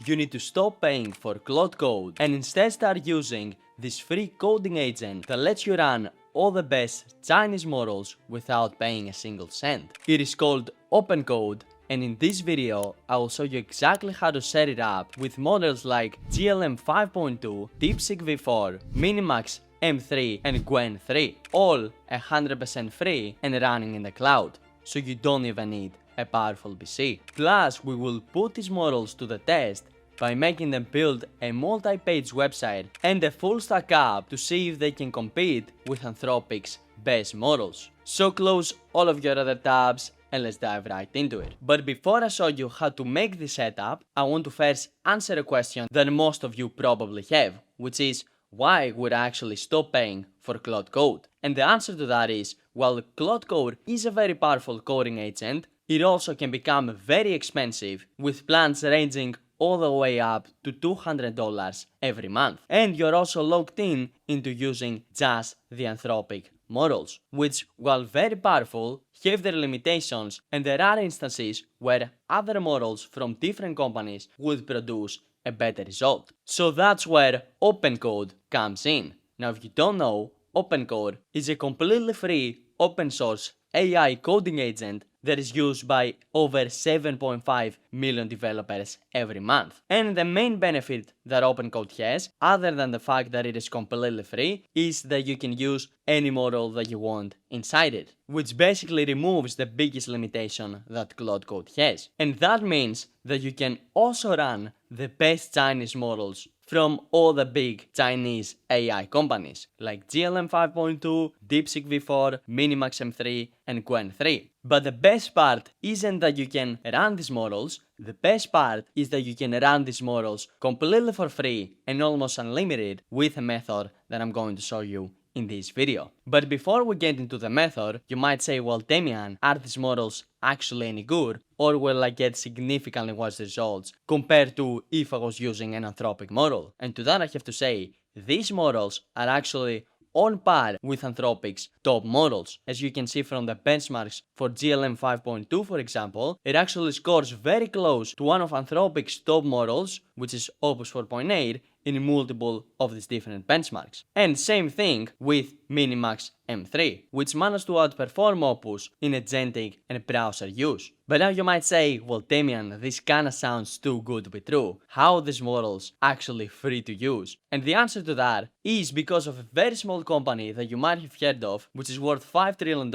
you need to stop paying for Claude Code and instead start using this free coding agent that lets you run all the best Chinese models without paying a single cent. It is called OpenCode, and in this video I will show you exactly how to set it up with models like GLM 5.2, DeepSeek v4, MiniMax M3 and Qwen 3, all 100% free and running in the cloud, so you don't even need a powerful PC. Plus, we will put these models to the test by making them build a multi-page website and a full stack app to see if they can compete with Anthropic's best models. So close all of your other tabs and let's dive right into it. But before I show you how to make this setup, I want to first answer a question that most of you probably have, which is, why would I actually stop paying for Claude Code? And the answer to that is, while Claude Code is a very powerful coding agent, it also can become very expensive, with plans ranging all the way up to $200 every month. And you're also locked into using just the Anthropic models, which, while very powerful, have their limitations, and there are instances where other models from different companies would produce a better result. So that's where OpenCode comes in. Now, if you don't know, OpenCode is a completely free open source AI coding agent that is used by over 7.5 million developers every month. And the main benefit that OpenCode has, other than the fact that it is completely free, is that you can use any model that you want inside it, which basically removes the biggest limitation that Claude Code has. And that means that you can also run the best Chinese models from all the big Chinese AI companies like GLM 5.2, DeepSeek v4, MiniMax M3 and Qwen 3. But the best part isn't that you can run these models, the best part is that you can run these models completely for free and almost unlimited with a method that I'm going to show you in this video. But before we get into the method, you might say, well, Damian, are these models actually any good, or will I get significantly worse results compared to if I was using an Anthropic model? And to that I have to say, these models are actually on par with Anthropic's top models. As you can see from the benchmarks for GLM 5.2, for example, it actually scores very close to one of Anthropic's top models, which is Opus 4.8, in multiple of these different benchmarks. And same thing with MiniMax M3, which managed to outperform Opus in agentic and browser use. But now you might say, well, Damian, this kinda sounds too good to be true. How are these models actually free to use? And the answer to that is because of a very small company that you might have heard of, which is worth $5 trillion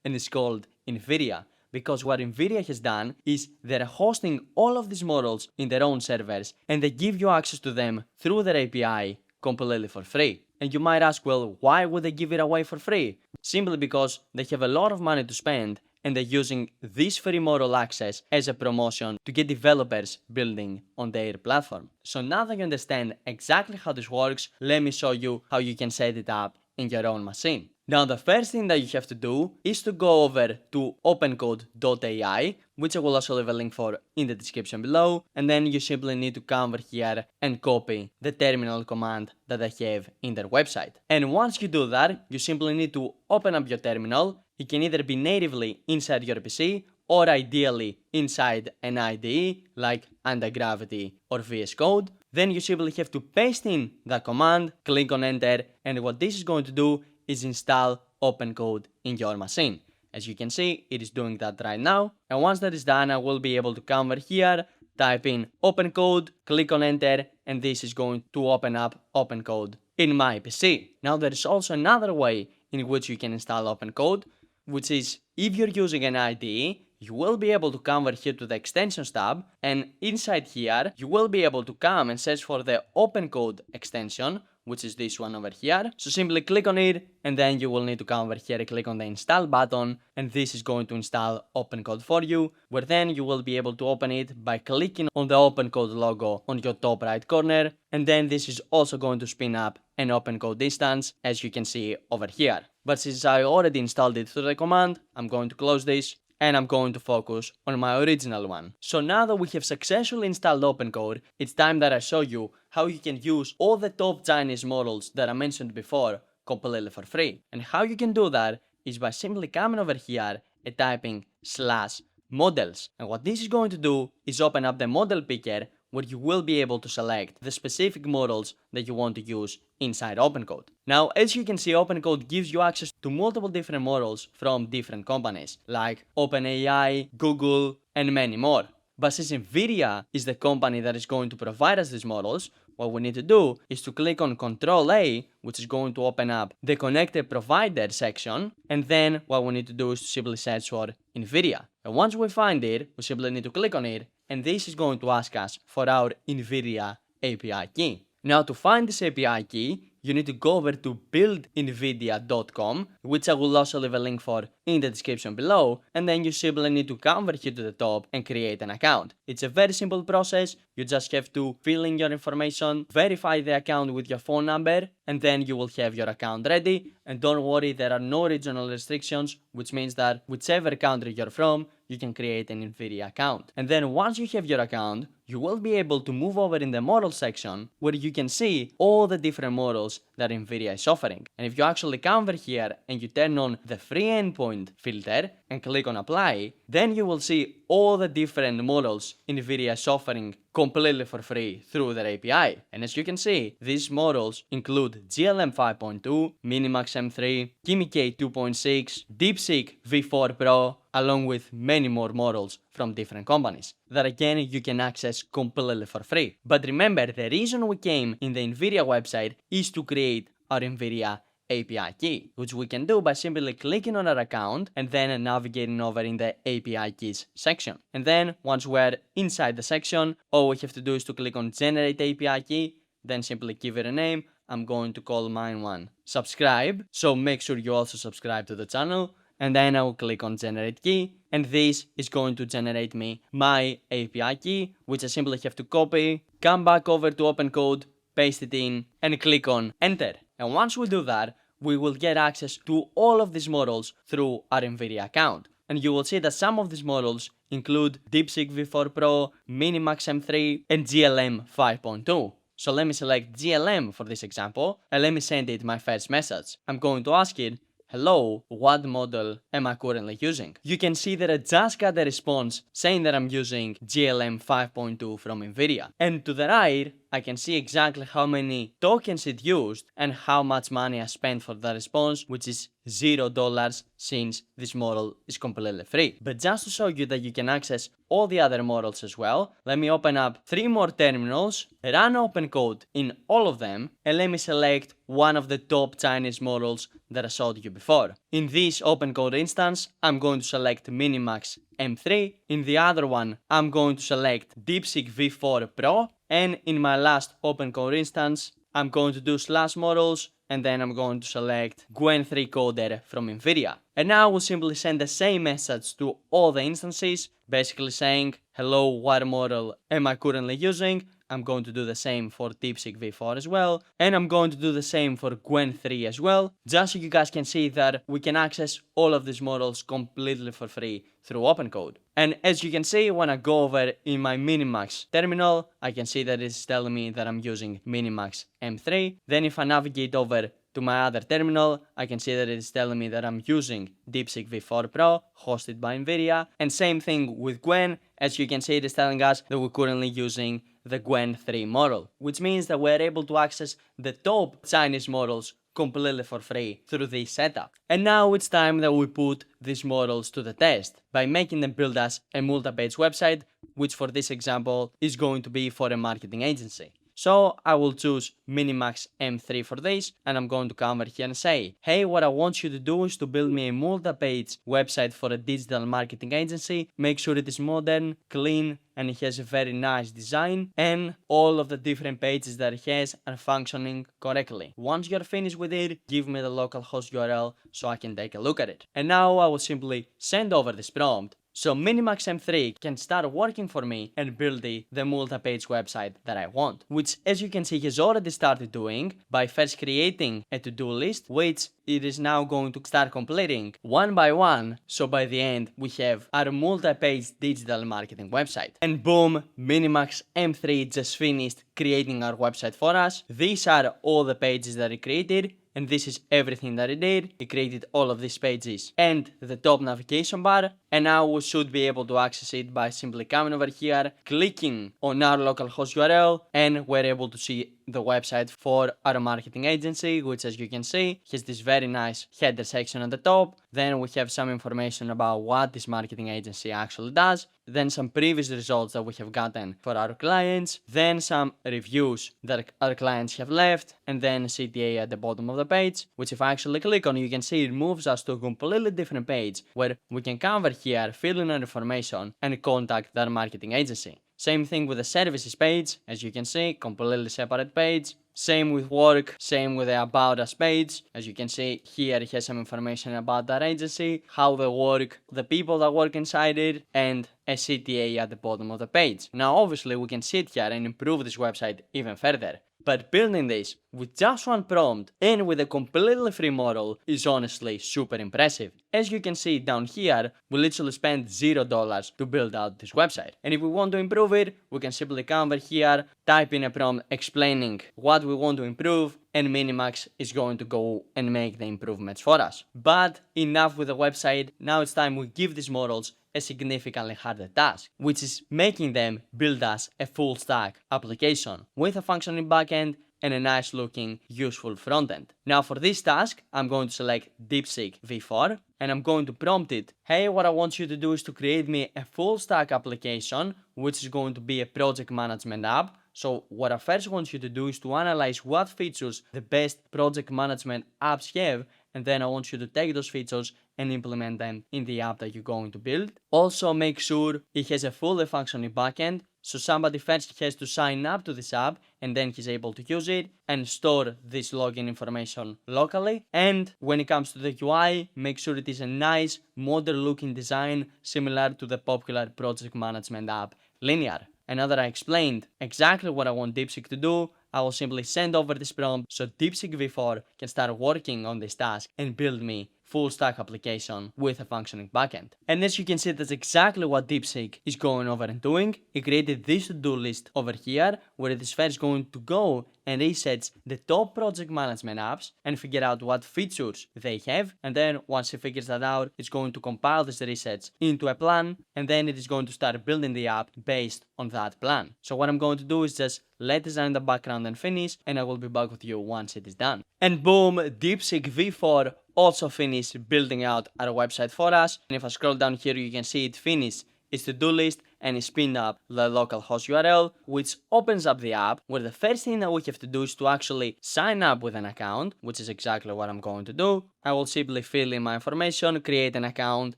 and is called NVIDIA. Because what NVIDIA has done is they're hosting all of these models in their own servers and they give you access to them through their API completely for free. And you might ask, well, why would they give it away for free? Simply because they have a lot of money to spend and they're using this free model access as a promotion to get developers building on their platform. So now that you understand exactly how this works, let me show you how you can set it up in your own machine. Now, the first thing that you have to do is to go over to opencode.ai, which I will also leave a link for in the description below, and then you simply need to come over here and copy the terminal command that I have in their website. And once you do that, you simply need to open up your terminal. It can either be natively inside your PC or ideally inside an IDE like Anti-Gravity or VS Code. Then you simply have to paste in that command, click on enter, and what this is going to do is install OpenCode in your machine. As you can see, it is doing that right now. And once that is done, I will be able to come over here, type in OpenCode, click on enter, and this is going to open up OpenCode in my PC. Now, there is also another way in which you can install OpenCode, which is if you're using an IDE, you will be able to come over here to the extensions tab, and inside here, you will be able to come and search for the OpenCode extension, which is this one over here. So simply click on it, and then you will need to come over here and click on the install button, and this is going to install OpenCode for you, where then you will be able to open it by clicking on the OpenCode logo on your top right corner, and then this is also going to spin up an OpenCode instance, as you can see over here. But since I already installed it through the command, I'm going to close this, and I'm going to focus on my original one. So now that we have successfully installed OpenCode, it's time that I show you how you can use all the top Chinese models that I mentioned before completely for free. And how you can do that is by simply coming over here and typing /models. And what this is going to do is open up the model picker where you will be able to select the specific models that you want to use inside OpenCode. Now, as you can see, OpenCode gives you access to multiple different models from different companies like OpenAI, Google, and many more. But since NVIDIA is the company that is going to provide us these models, what we need to do is to click on Control A, which is going to open up the Connected Provider section, and then what we need to do is to simply search for NVIDIA. And once we find it, we simply need to click on it, and this is going to ask us for our NVIDIA API key. Now, to find this API key, you need to go over to buildnvidia.com, which I will also leave a link for in the description below, and then you simply need to come over here to the top and create an account. It's a very simple process. You just have to fill in your information, verify the account with your phone number, and then you will have your account ready. And don't worry, there are no regional restrictions, which means that whichever country you're from, you can create an NVIDIA account. And then once you have your account, you will be able to move over in the model section where you can see all the different models that NVIDIA is offering. And if you actually come over here and you turn on the free endpoint filter and click on apply, then you will see all the different models NVIDIA is offering completely for free through their API. And as you can see, these models include GLM 5.2, MiniMax M3, Kimi K 2.6, DeepSeek V4 Pro, along with many more models from different companies that again you can access completely for free. But remember, the reason we came in the NVIDIA website is to create our NVIDIA API key, which we can do by simply clicking on our account and then navigating over in the API keys section. And then once we're inside the section, all we have to do is to click on generate API key, then simply give it a name. I'm going to call mine one subscribe, so make sure you also subscribe to the channel. And then I will click on generate key, and this is going to generate me my API key, which I simply have to copy, come back over to OpenCode, paste it in, and click on enter. And once we do that, we will get access to all of these models through our NVIDIA account. And you will see that some of these models include DeepSeek V4 Pro, MiniMax M3, and GLM 5.2. So let me select GLM for this example, and let me send it my first message. I'm going to ask it, hello, what model am I currently using? You can see that I just got a response saying that I'm using GLM 5.2 from NVIDIA. And to the right, I can see exactly how many tokens it used and how much money I spent for that response, which is $0 since this model is completely free. But just to show you that you can access all the other models as well, let me open up 3 more terminals, run OpenCode in all of them, and let me select one of the top Chinese models that I showed you before. In this OpenCode instance, I'm going to select MiniMax M3. In the other one, I'm going to select DeepSeek V4 Pro. And in my last OpenCode instance, I'm going to do /models, and then I'm going to select Qwen 3 coder from NVIDIA. And now we'll simply send the same message to all the instances, basically saying, hello, what model am I currently using? I'm going to do the same for DeepSeek V4 as well, and I'm going to do the same for Qwen 3 as well, just so you guys can see that we can access all of these models completely for free through OpenCode. And as you can see, when I go over in my MiniMax terminal, I can see that it's telling me that I'm using MiniMax M3. Then if I navigate over to my other terminal, I can see that it is telling me that I'm using DeepSeek V4 Pro, hosted by NVIDIA. And same thing with Qwen. As you can see, it is telling us that we're currently using the Qwen 3 model, which means that we're able to access the top Chinese models completely for free through this setup. And now it's time that we put these models to the test by making them build us a multi-page website, which for this example is going to be for a marketing agency. So I will choose MiniMax M3 for this, and I'm going to come over here and say, hey, what I want you to do is to build me a multi-page website for a digital marketing agency. Make sure it is modern, clean, and it has a very nice design, and all of the different pages that it has are functioning correctly. Once you're finished with it, give me the localhost URL so I can take a look at it. And now I will simply send over this prompt, so MiniMax M3 can start working for me and build the multi-page website that I want, which as you can see has already started doing by first creating a to-do list, which it is now going to start completing one by one, so by the end we have our multi-page digital marketing website. And boom, MiniMax M3 just finished creating our website for us. These are all the pages that it created, and this is everything that it did. It created all of these pages and the top navigation bar. and now we should be able to access it by simply coming over here, clicking on our localhost URL, and we're able to see the website for our marketing agency, which, as you can see, has this very nice header section at the top. Then we have some information about what this marketing agency actually does, then some previous results that we have gotten for our clients, then some reviews that our clients have left, and then CTA at the bottom of the page, which if I actually click on, you can see it moves us to a completely different page where we can come over here, fill in our information, and contact that marketing agency. Same thing with the services page, as you can see, completely separate page. Same with work, same with the About Us page. As you can see, here it has some information about that agency, how they work, the people that work inside it, and a CTA at the bottom of the page. Now, obviously, we can sit here and improve this website even further. But building this with just one prompt and with a completely free model is honestly super impressive. As you can see down here, we literally spent $0 to build out this website. And if we want to improve it, we can simply come over here, type in a prompt explaining what we want to improve, and MiniMax is going to go and make the improvements for us. But enough with the website, now it's time we give these models a significantly harder task, which is making them build us a full stack application with a functioning backend and a nice looking useful frontend. Now for this task, I'm going to select DeepSeek v4 and I'm going to prompt it, hey, what I want you to do is to create me a full stack application, which is going to be a project management app. So what I first want you to do is to analyze what features the best project management apps have, and then I want you to take those features and implement them in the app that you're going to build. Also make sure it has a fully functioning backend, so somebody first has to sign up to this app and then he's able to use it and store this login information locally. And when it comes to the UI, make sure it is a nice modern looking design similar to the popular project management app Linear. And now that I explained exactly what I want DeepSeek to do, I will simply send over this prompt so DeepSeek v4 can start working on this task and build me full stack application with a functioning backend. And as you can see, that's exactly what DeepSeek is going over and doing. It created this to-do list over here where it is first going to go and research the top project management apps and figure out what features they have. And then once it figures that out, it's going to compile this research into a plan, and then it is going to start building the app based on that plan. So what I'm going to do is just let design in the background and finish, and I will be back with you once it is done. And boom, DeepSeek v4 also finished building out our website for us. And if I scroll down here, you can see it finished its to-do list and it spin up the localhost URL, which opens up the app, where the first thing that we have to do is to actually sign up with an account, which is exactly what I'm going to do. I will simply fill in my information, create an account,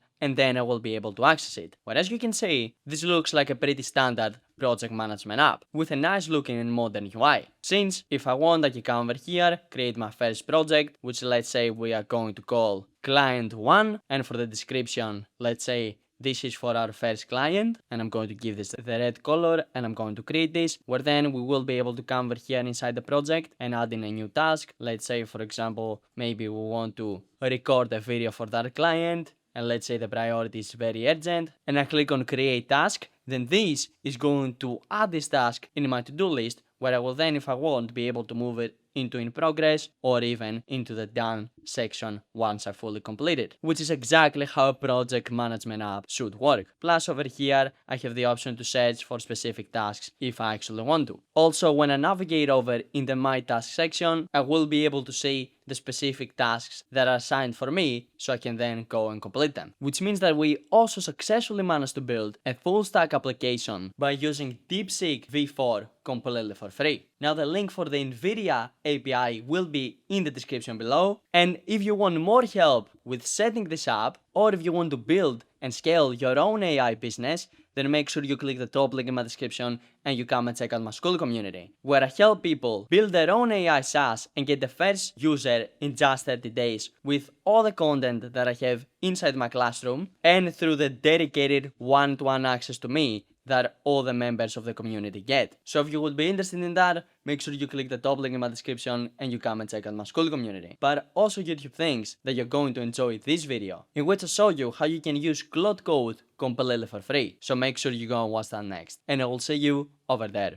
and then I will be able to access it. But as you can see, this looks like a pretty standard project management app with a nice looking and modern UI. Since if I want, I can come over here, create my first project, which let's say we are going to call client 1, and for the description, let's say this is for our first client, and I'm going to give this the red color, and I'm going to create this, where then we will be able to come over here inside the project and add in a new task. Let's say, for example, maybe we want to record a video for that client, and let's say the priority is very urgent, and I click on create task, then this is going to add this task in my to-do list, where I will then, if I want, be able to move it into in progress or even into the done section once I fully complete it, which is exactly how a project management app should work. Plus over here, I have the option to search for specific tasks if I actually want to. Also, when I navigate over in the My Task section, I will be able to see the specific tasks that are assigned for me, so I can then go and complete them. Which means that we also successfully managed to build a full stack application by using DeepSeek v4 completely for free. Now the link for the NVIDIA API will be in the description below, and if you want more help with setting this up, or if you want to build and scale your own AI business, then make sure you click the top link in my description and you come and check out my school community, where I help people build their own AI SaaS and get the first user in just 30 days with all the content that I have inside my classroom and through the dedicated one-to-one access to me that all the members of the community get. So if you would be interested in that, make sure you click the top link in my description and you come and check out my school community. But also YouTube thinks that you're going to enjoy this video, in which I show you how you can use Claude Code completely for free. So make sure you go and watch that next. And I will see you over there.